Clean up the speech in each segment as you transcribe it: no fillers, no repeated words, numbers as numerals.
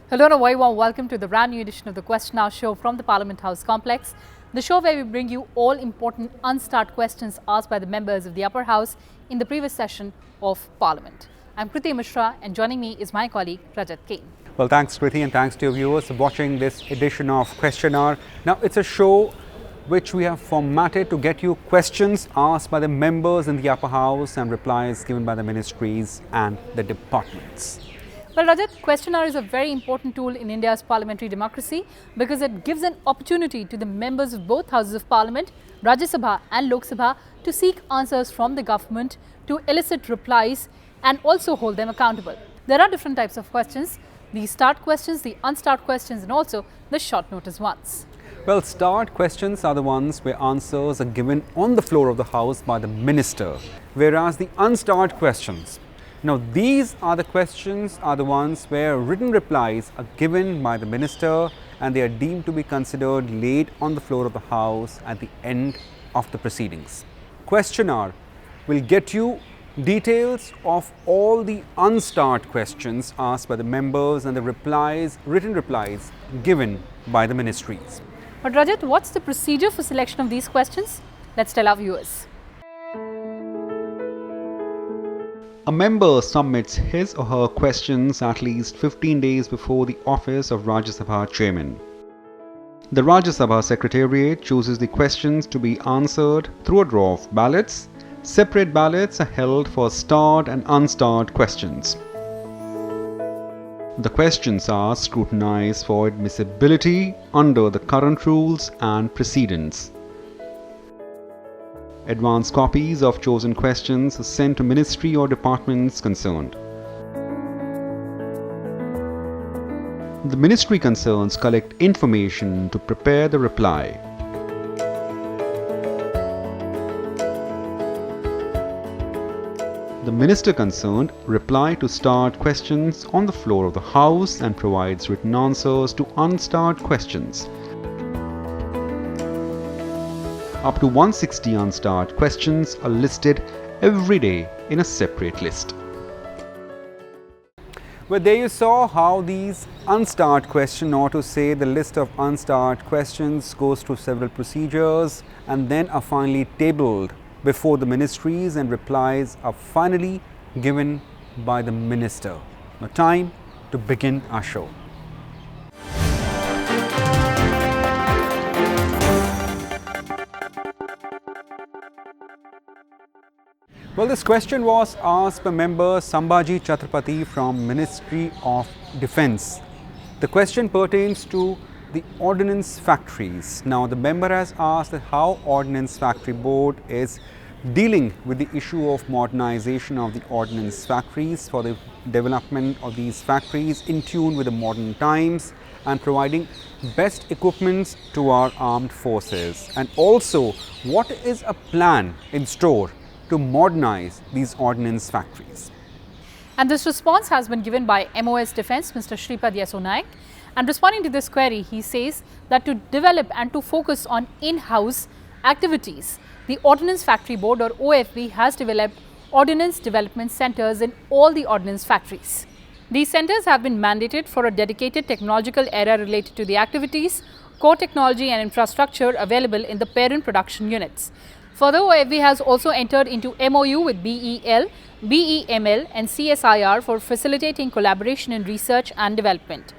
Hello and a very warm welcome to the brand new edition of the Question Hour show from the Parliament House complex, the show where we bring you all important unstart questions asked by the members of the upper house in the previous session of Parliament. I'm Kriti Mishra and joining me is my colleague Rajat Kain. Well, thanks Kriti and thanks to your viewers for watching this edition of Question Hour. Now, it's a show which we have formatted to get you questions asked by the members in the upper house and replies given by the ministries and the departments. Well, Rajat, Question Hour is a very important tool in India's parliamentary democracy because it gives an opportunity to the members of both houses of parliament, Rajya Sabha and Lok Sabha, to seek answers from the government, to elicit replies and also hold them accountable. There are different types of questions, the start questions, the unstart questions and also the short notice ones. Well, start questions are the ones where answers are given on the floor of the house by the minister, whereas the unstart questions, now these are the questions are the ones where written replies are given by the minister and they are deemed to be considered laid on the floor of the house at the end of the proceedings. Question hour will get you details of all the unstart questions asked by the members and the replies, written replies given by the ministries. But Rajat, what's the procedure for selection of these questions? Let's tell our viewers. A member submits his or her questions at least 15 days before the office of Rajya Sabha chairman. The Rajya Sabha Secretariat chooses the questions to be answered through a draw of ballots. Separate ballots are held for start and unstart questions. The questions are scrutinized for admissibility under the current rules and precedents. Advance copies of chosen questions are sent to ministry or departments concerned. The ministry concerns collect information to prepare the reply. The minister concerned reply to start questions on the floor of the house and provides written answers to unstart questions. Up to 160 unstart questions are listed every day in a separate list. Well, there you saw how these unstart questions, or to say the list of unstart questions, goes through several procedures and then are finally tabled before the ministries and replies are finally given by the minister. Now, time to begin our show. Well, this question was asked by member Sambhaji Chhatrapati from Ministry of Defence. The question pertains to the ordnance factories. Now, the member has asked that how Ordnance Factory Board is dealing with the issue of modernization of the ordnance factories for the development of these factories in tune with the modern times and providing best equipments to our armed forces. And also, what is a plan in store to modernize these ordnance factories? And this response has been given by MOS Defence, Mr. Shripad Yeso Naik. And responding to this query, he says that to develop and to focus on in-house activities, the Ordnance Factory Board or OFB has developed Ordnance Development Centres in all the ordnance factories. These centres have been mandated for a dedicated technological area related to the activities, core technology and infrastructure available in the parent production units. Further, OFB has also entered into MOU with BEL, BEML and CSIR for facilitating collaboration in research and development.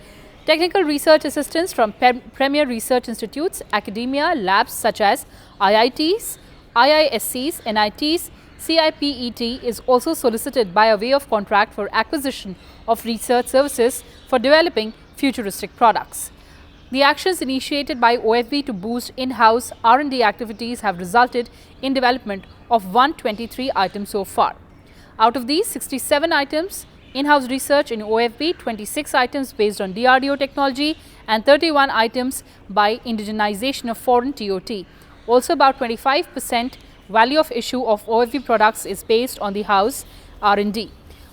Technical research assistance from premier research institutes, academia, labs such as IITs, IISCs, NITs, CIPET is also solicited by a way of contract for acquisition of research services for developing futuristic products. The actions initiated by OFB to boost in-house R&D activities have resulted in development of 123 items so far. Out of these, 67 items in-house research in OFB, 26 items based on DRDO technology and 31 items by indigenization of foreign TOT. Also, about 25% value of issue of OFB products is based on the house R&D.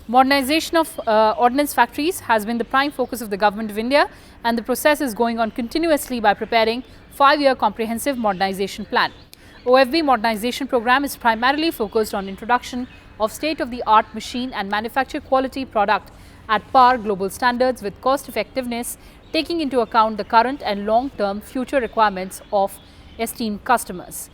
Modernization of ordnance factories has been the prime focus of the Government of India, and the process is going on continuously by preparing 5-year comprehensive modernization plan. OFB modernization program is primarily focused on introduction of state-of-the-art machine and manufacture quality product at par global standards with cost effectiveness, taking into account the current and long-term future requirements of esteemed customers.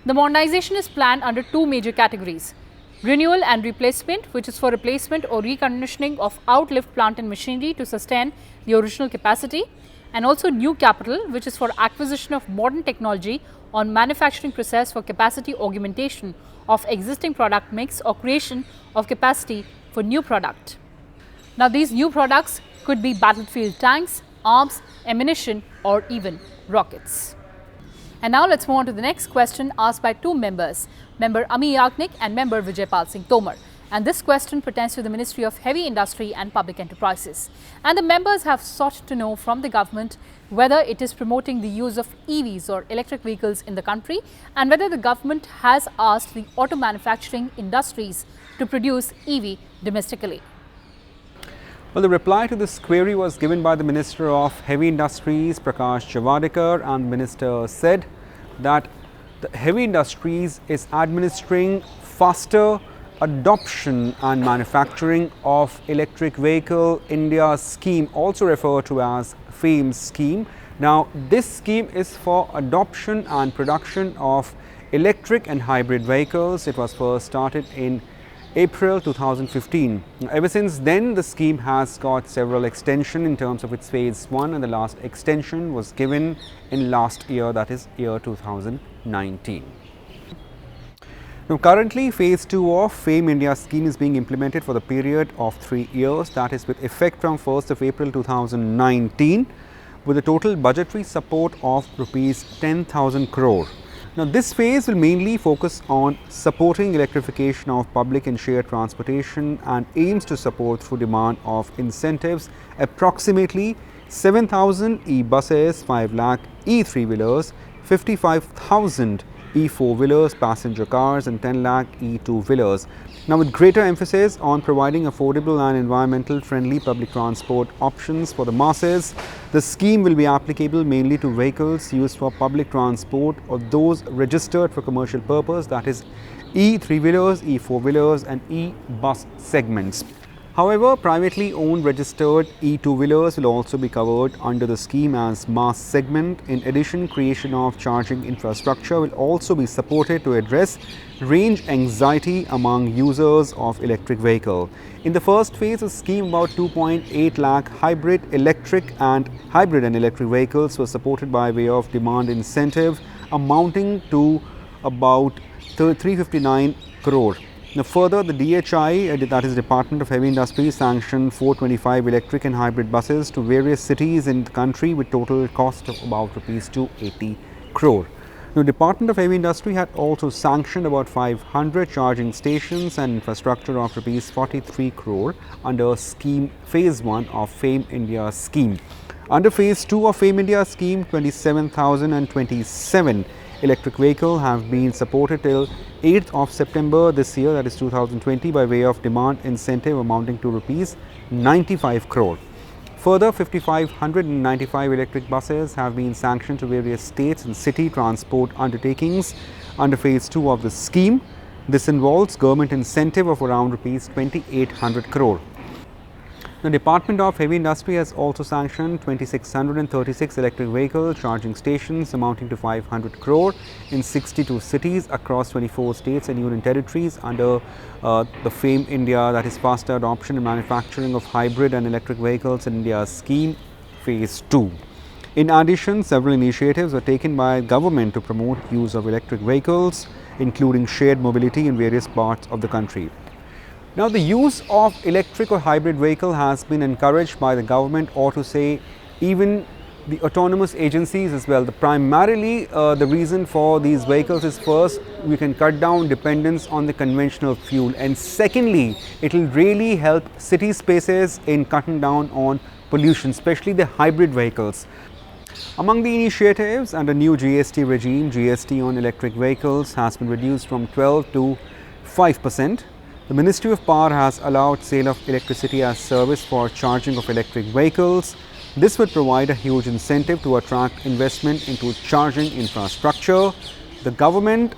The modernization is planned under two major categories: renewal and replacement, which is for replacement or reconditioning of outlived plant and machinery to sustain the original capacity, and also new capital, which is for acquisition of modern technology on manufacturing process for capacity augmentation of existing product mix or creation of capacity for new product. Now, these new products could be battlefield tanks, arms, ammunition, or even rockets. And now let's move on to the next question asked by two members, Member Amee Yagnik and Member Vijaypal Singh Tomar. And this question pertains to the Ministry of Heavy Industry and Public Enterprises. And the members have sought to know from the government whether it is promoting the use of EVs or electric vehicles in the country, and whether the government has asked the auto manufacturing industries to produce EV domestically. Well, the reply to this query was given by the Minister of Heavy Industries, Prakash Javadekar, and the Minister said that the heavy industries is administering faster adoption and manufacturing of electric vehicle India scheme, also referred to as FAME scheme. Now, this scheme is for adoption and production of electric and hybrid vehicles. It was first started in April 2015. Ever since then, the scheme has got several extensions in terms of its phase 1, and the last extension was given in last year, that is year 2019. Now, currently phase 2 of FAME India scheme is being implemented for the period of 3 years, that is with effect from 1st of April 2019, with a total budgetary support of rupees 10,000 crore. Now, this phase will mainly focus on supporting electrification of public and shared transportation and aims to support through demand of incentives approximately 7,000 e-buses, 5 lakh e-3-wheelers, 55,000 e-4-wheelers, passenger cars, and 10 lakh e-2-wheelers. Now, with greater emphasis on providing affordable and environmental friendly public transport options for the masses, the scheme will be applicable mainly to vehicles used for public transport or those registered for commercial purpose, that is e-3-wheelers, e-4-wheelers, and e-bus segments. However, privately owned registered e-2-wheelers will also be covered under the scheme as mass segment. In addition, creation of charging infrastructure will also be supported to address range anxiety among users of electric vehicle. In the first phase, a scheme about 2.8 lakh hybrid and electric vehicles was supported by way of demand incentive amounting to about 359 crore. Now, further, the DHI, that is Department of Heavy Industry, sanctioned 425 electric and hybrid buses to various cities in the country with total cost of about rupees 280 crore. Now, Department of Heavy Industry had also sanctioned about 500 charging stations and infrastructure of rupees 43 crore under scheme phase 1 of FAME India scheme. Under phase 2 of FAME India scheme, 27,027 electric vehicles have been supported till 8th of September this year, that is 2020, by way of demand incentive amounting to rupees 95 crore. Further, 5,595 electric buses have been sanctioned to various states and city transport undertakings under phase 2 of the scheme. This involves government incentive of around rupees 2,800 crore. The Department of Heavy Industry has also sanctioned 2,636 electric vehicle charging stations amounting to 500 crore in 62 cities across 24 states and union territories under the FAME India, that is faster adoption and manufacturing of hybrid and electric vehicles in India scheme phase 2. In addition, several initiatives were taken by government to promote use of electric vehicles, including shared mobility in various parts of the country. Now, the use of electric or hybrid vehicle has been encouraged by the government, or to say even the autonomous agencies as well. Primarily, the reason for these vehicles is, first, we can cut down dependence on the conventional fuel, and secondly, it will really help city spaces in cutting down on pollution, especially the hybrid vehicles. Among the initiatives under new GST regime, GST on electric vehicles has been reduced from 12 to 5%. The Ministry of Power has allowed sale of electricity as service for charging of electric vehicles. This would provide a huge incentive to attract investment into charging infrastructure. The government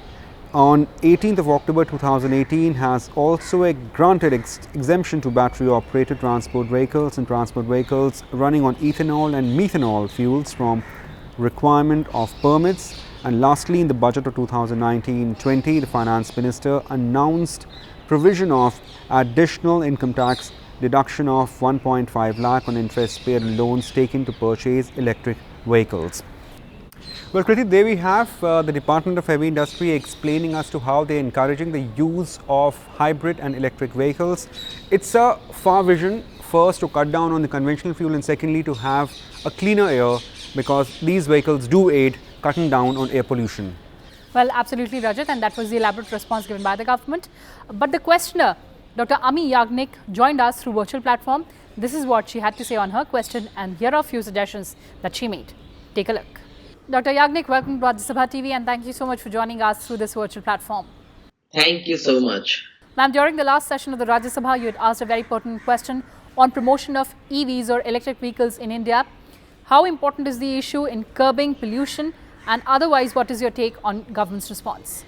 on 18th of October 2018 has also granted exemption to battery operated transport vehicles and transport vehicles running on ethanol and methanol fuels from requirement of permits. And lastly, in the budget of 2019-20, the Finance Minister announced provision of additional income tax deduction of 1.5 lakh on interest paid on loans taken to purchase electric vehicles. Well, Kriti, there we have the Department of Heavy Industry explaining as to how they are encouraging the use of hybrid and electric vehicles. It's a far vision, first to cut down on the conventional fuel and secondly to have a cleaner air, because these vehicles do aid cutting down on air pollution. Well, absolutely, Rajat, and that was the elaborate response given by the government. But the questioner, Dr. Amee Yagnik, joined us through virtual platform. This is what she had to say on her question, and here are a few suggestions that she made. Take a look. Dr. Yagnik, welcome to Rajya Sabha TV, and thank you so much for joining us through this virtual platform. Thank you so much. Ma'am, during the last session of the Rajya Sabha, you had asked a very pertinent question on promotion of EVs or electric vehicles in India. How important is the issue in curbing pollution, and otherwise, what is your take on government's response?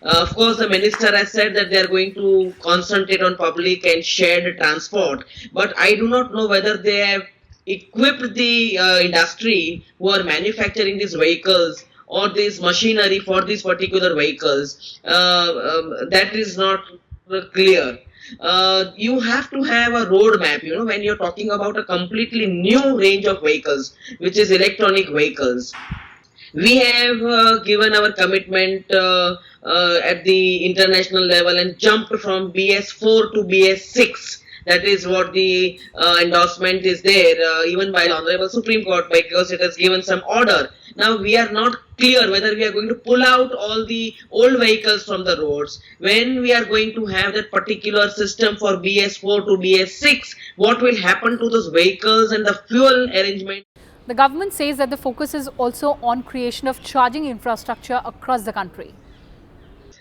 Of course, the minister has said that they are going to concentrate on public and shared transport, but I do not know whether they have equipped the industry who are manufacturing these vehicles or this machinery for these particular vehicles. That is not clear. You have to have a roadmap, when you're talking about a completely new range of vehicles, which is electronic vehicles. We have given our commitment at the international level and jumped from BS4 to BS6. That is what the endorsement is there, even by the Honorable Supreme Court, because it has given some order. Now, we are not clear whether we are going to pull out all the old vehicles from the roads. When we are going to have that particular system for BS4 to BS6, what will happen to those vehicles and the fuel arrangement? The government says that the focus is also on creation of charging infrastructure across the country.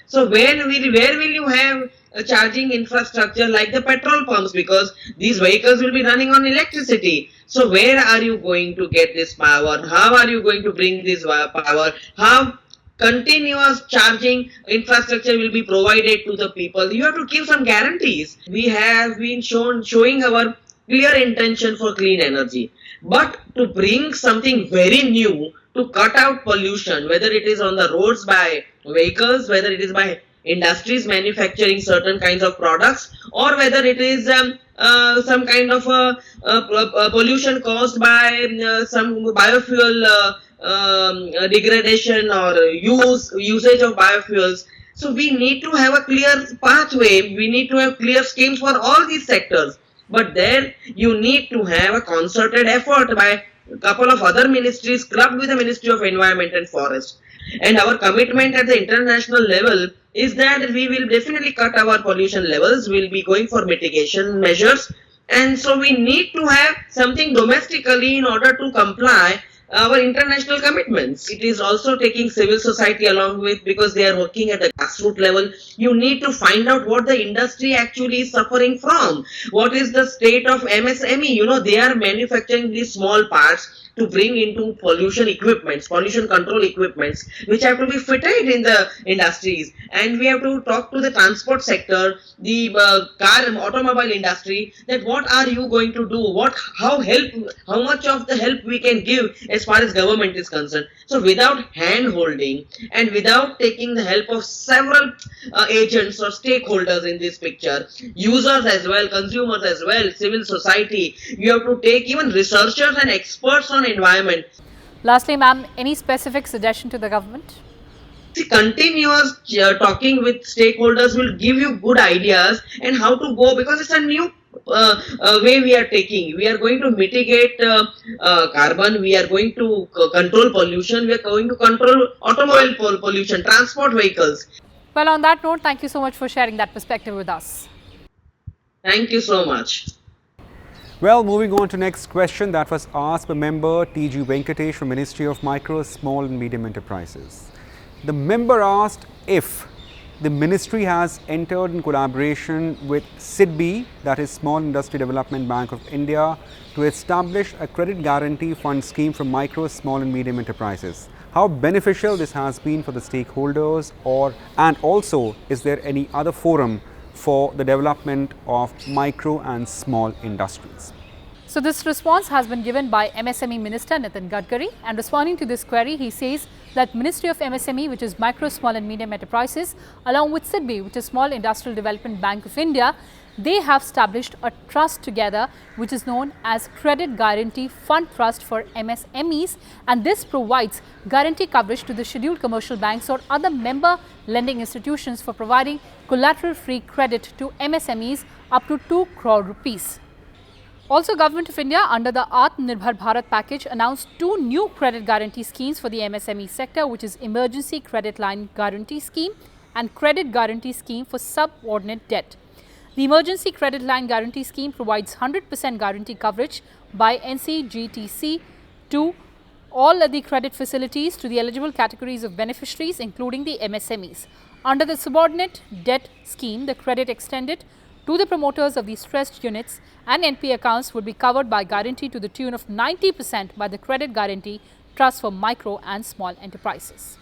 So where will you have a charging infrastructure like the petrol pumps, because these vehicles will be running on electricity? So where are you going to get this power? How are you going to bring this power? How continuous charging infrastructure will be provided to the people? You have to give some guarantees. We have been showing our clear intention for clean energy, but to bring something very new to cut out pollution, whether it is on the roads by vehicles, whether it is by industries manufacturing certain kinds of products, or whether it is some kind of pollution caused by some biofuel degradation or usage of biofuels. So we need to have a clear pathway, we need to have clear schemes for all these sectors. But there you need to have a concerted effort by a couple of other ministries clubbed with the Ministry of Environment and Forest. And our commitment at the international level is that we will definitely cut our pollution levels, we will be going for mitigation measures. And so we need to have something domestically in order to comply our international commitments. It is also taking civil society along with, because they are working at the grassroots level. You need to find out what the industry actually is suffering from. What is the state of MSME? They are manufacturing these small parts to bring into pollution equipments, pollution control equipments, which have to be fitted in the industries. And we have to talk to the transport sector, the automobile industry, that what are you going to do? How much of the help we can give as far as government is concerned. So without hand holding and without taking the help of several agents or stakeholders in this picture, users as well, consumers as well, civil society, you have to take even researchers and experts on environment. Lastly, ma'am, any specific suggestion to the government? Continuous talking with stakeholders will give you good ideas and how to go, because it's a new way we are taking. We are going to mitigate carbon, we are going to control pollution, we are going to control automobile pollution, transport vehicles. Well, on that note, thank you so much for sharing that perspective with us. Thank you so much. Well, moving on to next question that was asked by member T.G. Venkatesh from Ministry of Micro, Small and Medium Enterprises. The member asked if the ministry has entered in collaboration with SIDBI, that is Small Industry Development Bank of India, to establish a credit guarantee fund scheme for micro, small and medium enterprises. how beneficial this has been for the stakeholders, and also is there any other forum for the development of micro and small industries. So this response has been given by MSME Minister Nitin Gadkari, and responding to this query, he says that Ministry of MSME, which is Micro, Small and Medium Enterprises, along with SIDBI, which is Small Industrial Development Bank of India, they have established a trust together which is known as Credit Guarantee Fund Trust for MSMEs, and this provides guarantee coverage to the scheduled commercial banks or other member lending institutions for providing collateral-free credit to MSMEs up to 2 crore rupees. Also, Government of India under the Atmanirbhar Bharat package announced 2 new credit guarantee schemes for the MSME sector, which is Emergency Credit Line Guarantee Scheme and Credit Guarantee Scheme for Subordinate Debt. The Emergency Credit Line Guarantee Scheme provides 100% guarantee coverage by NCGTC to all the credit facilities to the eligible categories of beneficiaries, including the MSMEs. Under the Subordinate Debt Scheme, the credit extended to the promoters of the stressed units and NP accounts would be covered by guarantee to the tune of 90% by the Credit Guarantee Trust for Micro and Small Enterprises.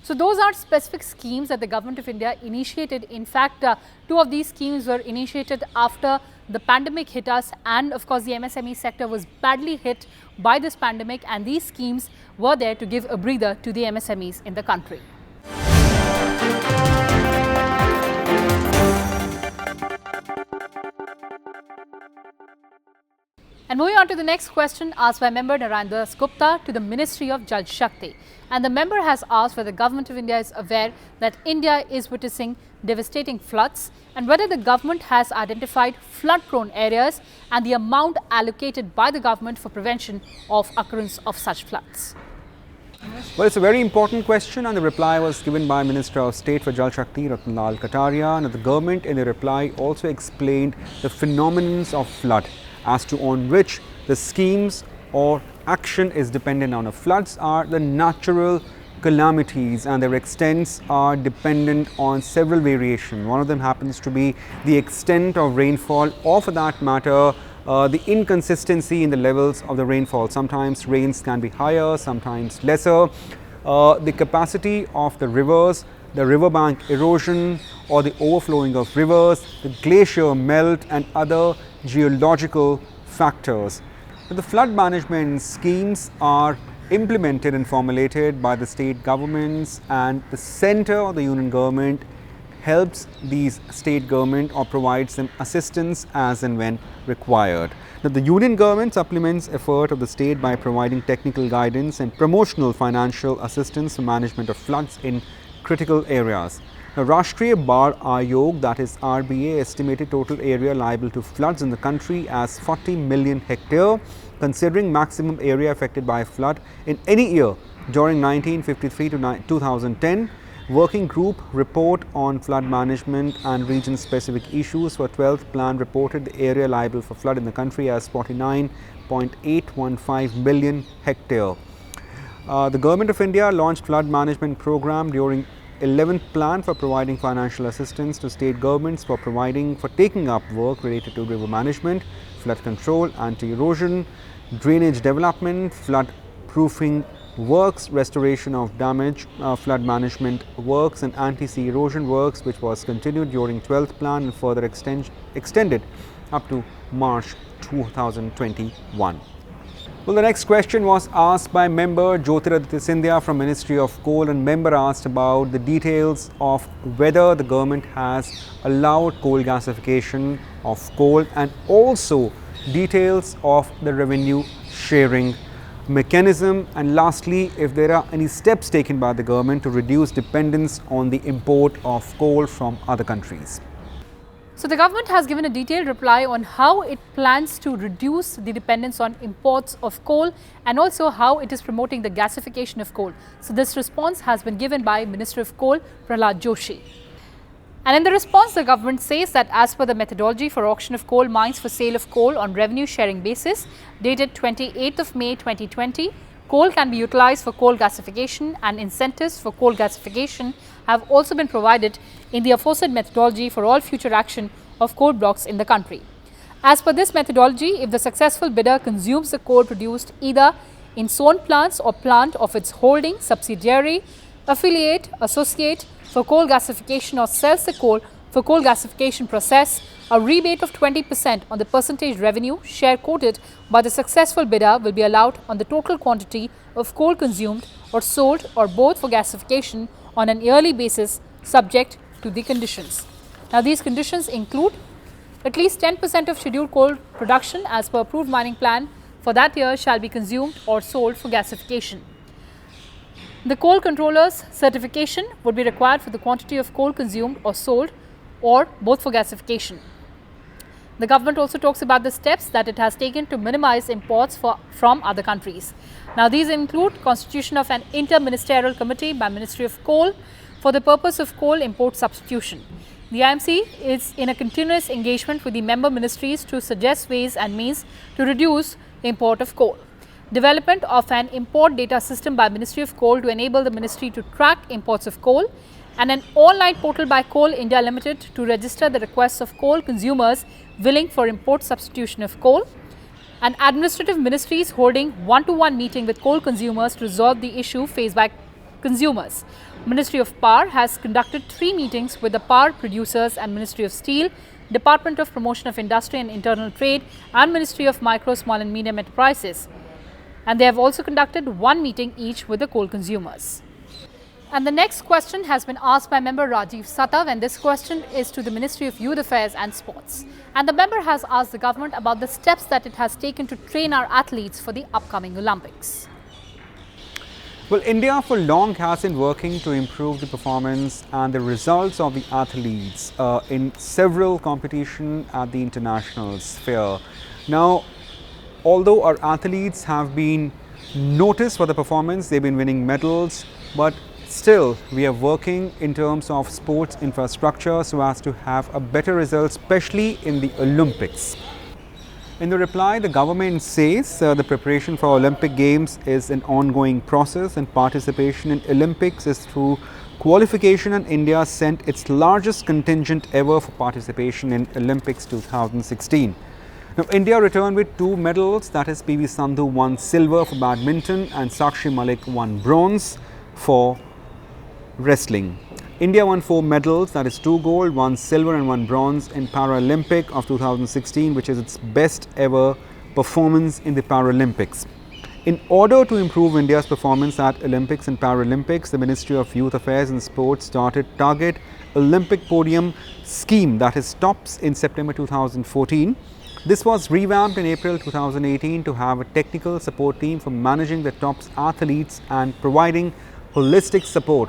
So those are specific schemes that the Government of India initiated. In fact, 2 of these schemes were initiated after the pandemic hit us, and of course the MSME sector was badly hit by this pandemic, and these schemes were there to give a breather to the MSMEs in the country. And moving on to the next question asked by member Narendra Gupta to the Ministry of Jal Shakti. And the member has asked whether the Government of India is aware that India is witnessing devastating floods, and whether the government has identified flood-prone areas and the amount allocated by the government for prevention of occurrence of such floods. Well, it's a very important question, and the reply was given by Minister of State for Jal Shakti, Ratnlal Kataria, and the government in the reply also explained the phenomenon of flood as to on which the schemes or action is dependent on. Floods are the natural calamities, and their extents are dependent on several variations. One of them happens to be the extent of rainfall, or for that matter the inconsistency in the levels of the rainfall. Sometimes rains can be higher, sometimes lesser. The capacity of the rivers, the riverbank erosion or the overflowing of rivers, the glacier melt and other geological factors. The flood management schemes are implemented and formulated by the state governments, and the centre or the union government helps these state government or provides them assistance as and when required. Now, the union government supplements effort of the state by providing technical guidance and promotional financial assistance for management of floods in critical areas. Now, Rashtriya Bar Ayog, that is RBA, estimated total area liable to floods in the country as 40 million hectare, considering maximum area affected by flood in any year during 1953 to 2010. Working Group report on flood management and region-specific issues for 12th plan reported the area liable for flood in the country as 49.815 million hectare. The Government of India launched flood management program during 11th plan for providing financial assistance to state governments for taking up work related to river management, flood control, anti-erosion, drainage development, flood proofing works, restoration of damage, flood management works and anti-sea erosion works, which was continued during 12th plan and further extended up to March 2021. Well, the next question was asked by member Jyotiraditya Scindia from Ministry of Coal, and member asked about the details of whether the government has allowed coal gasification of coal, and also details of the revenue sharing mechanism, and lastly if there are any steps taken by the government to reduce dependence on the import of coal from other countries. So the government has given a detailed reply on how it plans to reduce the dependence on imports of coal, and also how it is promoting the gasification of coal. So this response has been given by Minister of Coal Prahlad Joshi. And in the response, the government says that as per the methodology for auction of coal mines for sale of coal on revenue sharing basis dated 28th of May 2020, coal can be utilized for coal gasification, and incentives for coal gasification have also been provided in the aforesaid methodology for all future action of coal blocks in the country. As per this methodology, if the successful bidder consumes the coal produced either in its own plants or plant of its holding, subsidiary, affiliate, associate for coal gasification or sells the coal for coal gasification process, a rebate of 20% on the percentage revenue share quoted by the successful bidder will be allowed on the total quantity of coal consumed or sold or both for gasification on an yearly basis subject to the conditions. Now, these conditions include at least 10% of scheduled coal production as per approved mining plan for that year shall be consumed or sold for gasification. The coal controller's certification would be required for the quantity of coal consumed or sold or both for gasification. The government also talks about the steps that it has taken to minimize imports from other countries. Now, these include constitution of an inter-ministerial committee by Ministry of Coal for the purpose of coal import substitution. The IMC is in a continuous engagement with the member ministries to suggest ways and means to reduce the import of coal. Development of an import data system by Ministry of Coal to enable the ministry to track imports of coal, and an online portal by Coal India Limited to register the requests of coal consumers willing for import substitution of coal, and administrative ministries holding one-to-one meeting with coal consumers to resolve the issue faced by consumers. Ministry of Power has conducted 3 meetings with the power producers and Ministry of Steel, Department of Promotion of Industry and Internal Trade and Ministry of Micro, Small and Medium Enterprises. And they have also conducted 1 meeting each with the coal consumers. And the next question has been asked by member Rajiv Satav, and this question is to the Ministry of Youth Affairs and Sports. And the member has asked the government about the steps that it has taken to train our athletes for the upcoming Olympics. Well, India for long has been working to improve the performance and the results of the athletes in several competitions at the international sphere. Now, although our athletes have been noticed for the performance, they've been winning medals, but still we are working in terms of sports infrastructure so as to have a better result, especially in the Olympics. In the reply, the government says the preparation for Olympic Games is an ongoing process and participation in Olympics is through qualification, and India sent its largest contingent ever for participation in Olympics 2016. Now, India returned with 2 medals, that is PV Sandhu won silver for badminton and Sakshi Malik won bronze for wrestling. India won 4 medals, that is 2 gold, 1 silver and 1 bronze in Paralympic of 2016, which is its best ever performance in the Paralympics. In order to improve India's performance at Olympics and Paralympics, the Ministry of Youth Affairs and Sports started Target Olympic Podium scheme, that is TOPS, in September 2014. This was revamped in April 2018 to have a technical support team for managing the TOPS athletes and providing holistic support.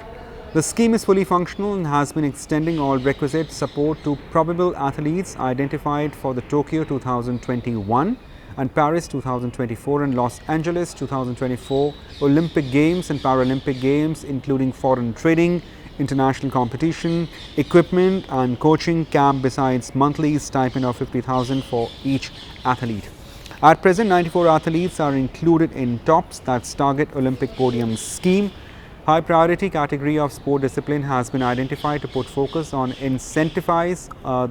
The scheme is fully functional and has been extending all requisite support to probable athletes identified for the Tokyo 2021 and Paris 2024 and Los Angeles 2024 Olympic Games and Paralympic Games, including foreign trading, international competition, equipment and coaching camp, besides monthly stipend of 50,000 for each athlete. At present, 94 athletes are included in TOPS, that's Target Olympic Podium scheme. High priority category of sport discipline has been identified to put focus on incentivize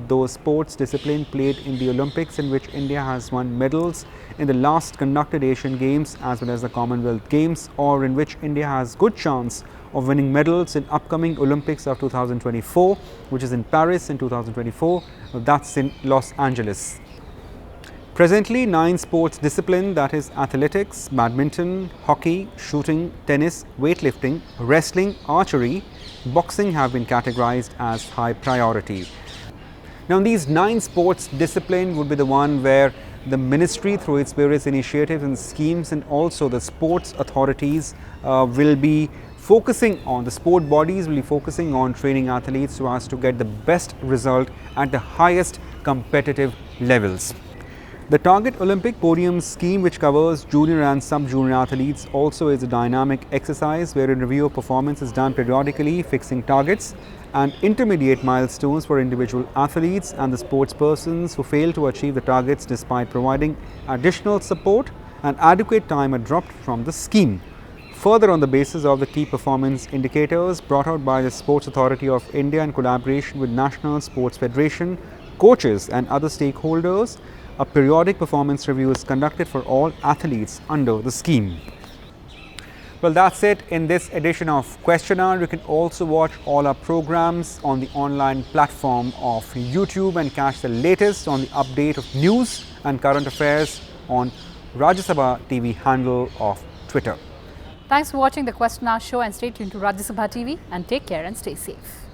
those sports discipline played in the Olympics in which India has won medals in the last conducted Asian Games as well as the Commonwealth Games, or in which India has good chance of winning medals in upcoming Olympics of 2024, which is in Paris in 2024, that's in Los Angeles. Presently, 9 sports disciplines, that is athletics, badminton, hockey, shooting, tennis, weightlifting, wrestling, archery, boxing have been categorized as high priority. Now, these 9 sports disciplines would be the one where the ministry through its various initiatives and schemes and also the sports authorities will be focusing on, the sport bodies will be focusing on training athletes so as to get the best result at the highest competitive levels. The Target Olympic Podium scheme, which covers junior and sub-junior athletes, also is a dynamic exercise wherein review of performance is done periodically, fixing targets and intermediate milestones for individual athletes and the sports persons who fail to achieve the targets despite providing additional support and adequate time are dropped from the scheme. Further, on the basis of the key performance indicators brought out by the Sports Authority of India in collaboration with National Sports Federation, coaches and other stakeholders, a periodic performance review is conducted for all athletes under the scheme. Well, that's it in this edition of Question Hour. You can also watch all our programs on the online platform of YouTube and catch the latest on the update of news and current affairs on Rajya Sabha TV handle of Twitter. Thanks for watching the Question Hour show and stay tuned to Rajya Sabha TV and take care and stay safe.